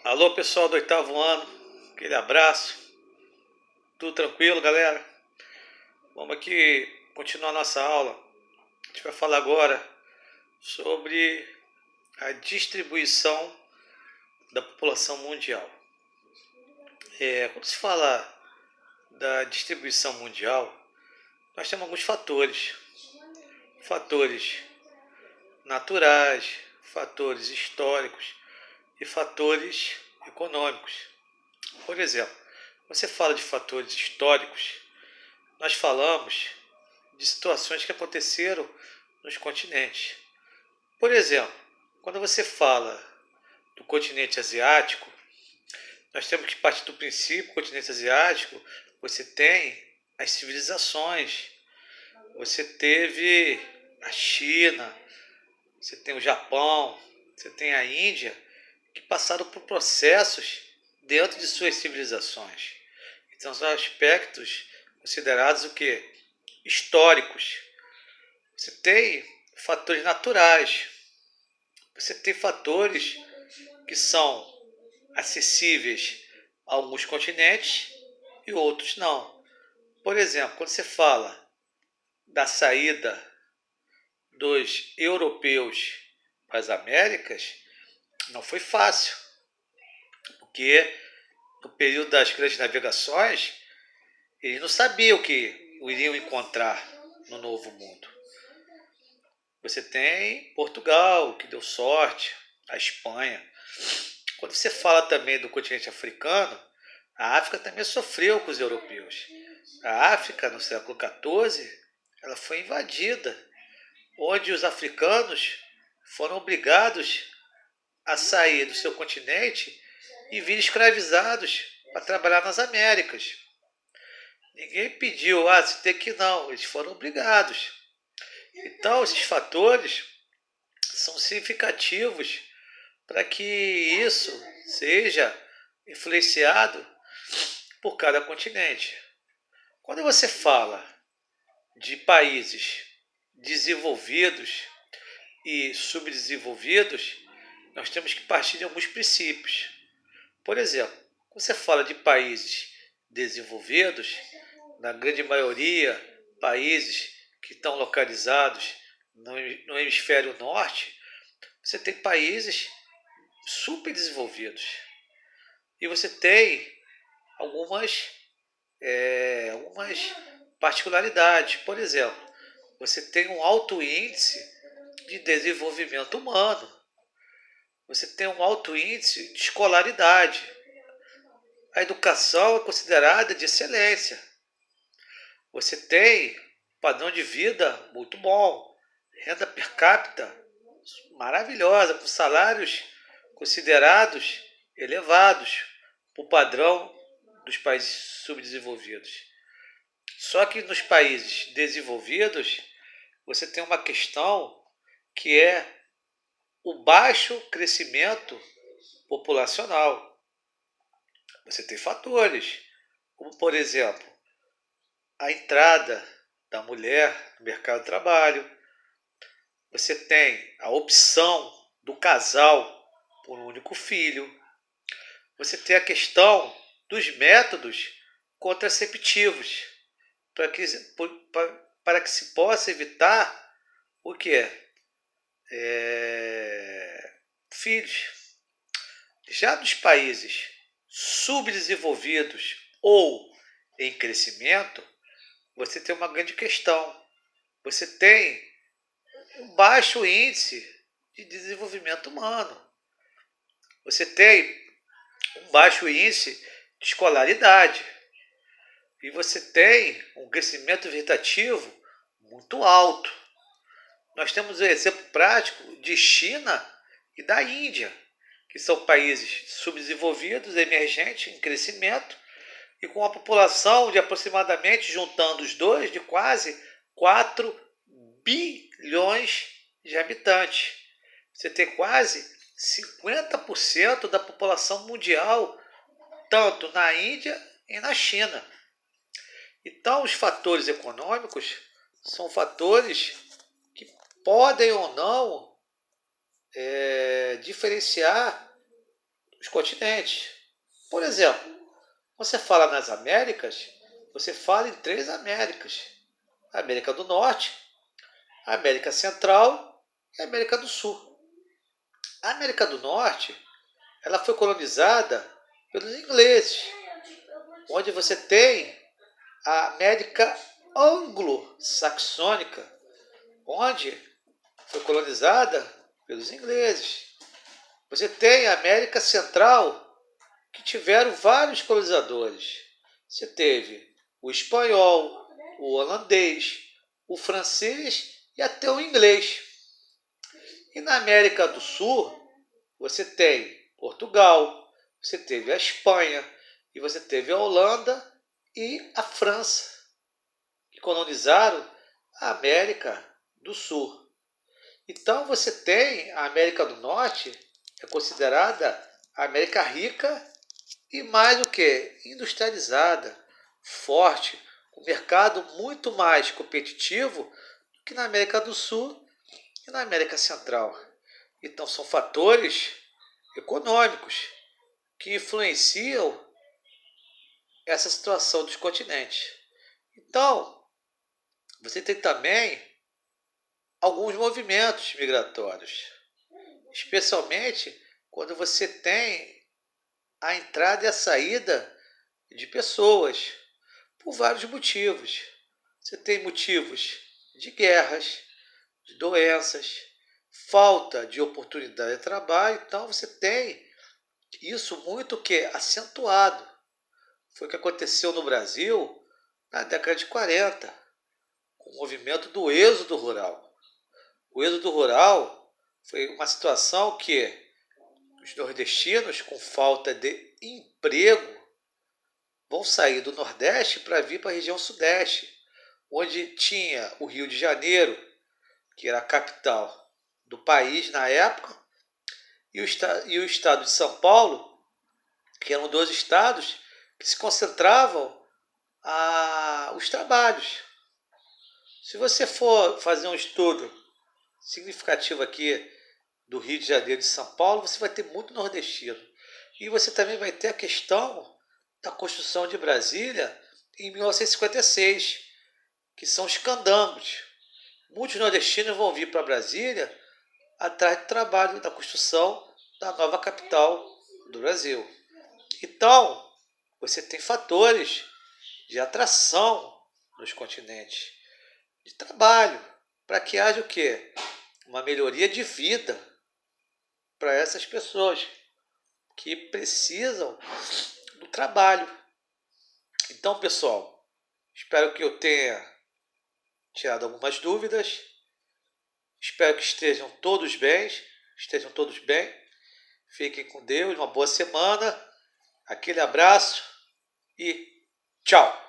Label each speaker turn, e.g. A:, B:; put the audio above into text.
A: Alô, pessoal do oitavo ano, aquele abraço, tudo tranquilo, galera? Vamos aqui continuar nossa aula. A gente vai falar agora sobre a distribuição da população mundial. Quando se fala da distribuição mundial, nós temos alguns fatores naturais, fatores históricos e fatores econômicos. Por exemplo, quando você fala de fatores históricos, nós falamos de situações que aconteceram nos continentes. Por exemplo, quando você fala do continente asiático, nós temos que partir do princípio, continente asiático, você tem as civilizações, você teve a China, você tem o Japão, você tem a Índia, que passaram por processos dentro de suas civilizações. Então são aspectos considerados o quê? Históricos. Você tem fatores naturais, você tem fatores que são acessíveis a alguns continentes e outros não. Por exemplo, quando você fala da saída dos europeus para as Américas, não foi fácil, porque no período das grandes navegações, eles não sabiam o que iriam encontrar no Novo Mundo. Você tem Portugal, que deu sorte, a Espanha. Quando você fala também do continente africano, a África também sofreu com os europeus. A África, no século XIV, ela foi invadida, onde os africanos foram obrigados a sair do seu continente e vir escravizados para trabalhar nas Américas. Ninguém pediu, se tem que não, eles foram obrigados. Então, esses fatores são significativos para que isso seja influenciado por cada continente. Quando você fala de países desenvolvidos e subdesenvolvidos, nós temos que partir de alguns princípios. Por exemplo, quando você fala de países desenvolvidos, na grande maioria, países que estão localizados no hemisfério norte, você tem países super desenvolvidos. E você tem algumas particularidades. Por exemplo, você tem um alto índice de desenvolvimento humano. Você tem um alto índice de escolaridade. A educação é considerada de excelência. Você tem padrão de vida muito bom, renda per capita maravilhosa, com salários considerados elevados para o padrão dos países subdesenvolvidos. Só que nos países desenvolvidos, você tem uma questão que é o baixo crescimento populacional. Você tem fatores, como por exemplo, a entrada da mulher no mercado de trabalho. Você tem a opção do casal por um único filho. Você tem a questão dos métodos contraceptivos, para que se possa evitar o que filhos. Já nos países subdesenvolvidos ou em crescimento, você tem uma grande questão. Você tem um baixo índice de desenvolvimento humano. Você tem um baixo índice de escolaridade. E você tem um crescimento vegetativo muito alto. Nós temos um exemplo prático de China e da Índia, que são países subdesenvolvidos, emergentes, em crescimento, e com a população de aproximadamente, juntando os dois, de quase 4 bilhões de habitantes. Você tem quase 50% da população mundial, tanto na Índia e na China. Então, os fatores econômicos são fatores que podem ou não diferenciar os continentes. Por exemplo, você fala nas Américas, você fala em 3 Américas: a América do Norte, a América Central e a América do Sul. A América do Norte, ela foi colonizada pelos ingleses, onde você tem a América anglo-saxônica, onde foi colonizada pelos ingleses. Você tem a América Central, que tiveram vários colonizadores. Você teve o espanhol, o holandês, o francês e até o inglês. E na América do Sul, você tem Portugal, você teve a Espanha, e você teve a Holanda e a França, que colonizaram a América do Sul. Então você tem a América do Norte, é considerada a América rica e mais o que? Industrializada, forte, um mercado muito mais competitivo do que na América do Sul e na América Central. Então são fatores econômicos que influenciam essa situação dos continentes. Então, você tem também alguns movimentos migratórios, especialmente quando você tem a entrada e a saída de pessoas, por vários motivos. Você tem motivos de guerras, de doenças, falta de oportunidade de trabalho. Então você tem isso muito que acentuado. Foi o que aconteceu no Brasil na década de 40, com o movimento do êxodo rural. O êxodo rural foi uma situação que os nordestinos, com falta de emprego, vão sair do Nordeste para vir para a região Sudeste, onde tinha o Rio de Janeiro, que era a capital do país na época, e o estado de São Paulo, que eram 2 estados que se concentravam os trabalhos. Se você for fazer um estudo significativo aqui do Rio de Janeiro e de São Paulo, você vai ter muito nordestino. E você também vai ter a questão da construção de Brasília em 1956, que são os candangos. Muitos nordestinos vão vir para Brasília atrás do trabalho da construção da nova capital do Brasil. Então, você tem fatores de atração nos continentes, de trabalho, para que haja o quê? Uma melhoria de vida para essas pessoas que precisam do trabalho. Então, pessoal, espero que eu tenha tirado algumas dúvidas. Espero que estejam todos bem. Fiquem com Deus, uma boa semana. Aquele abraço e tchau!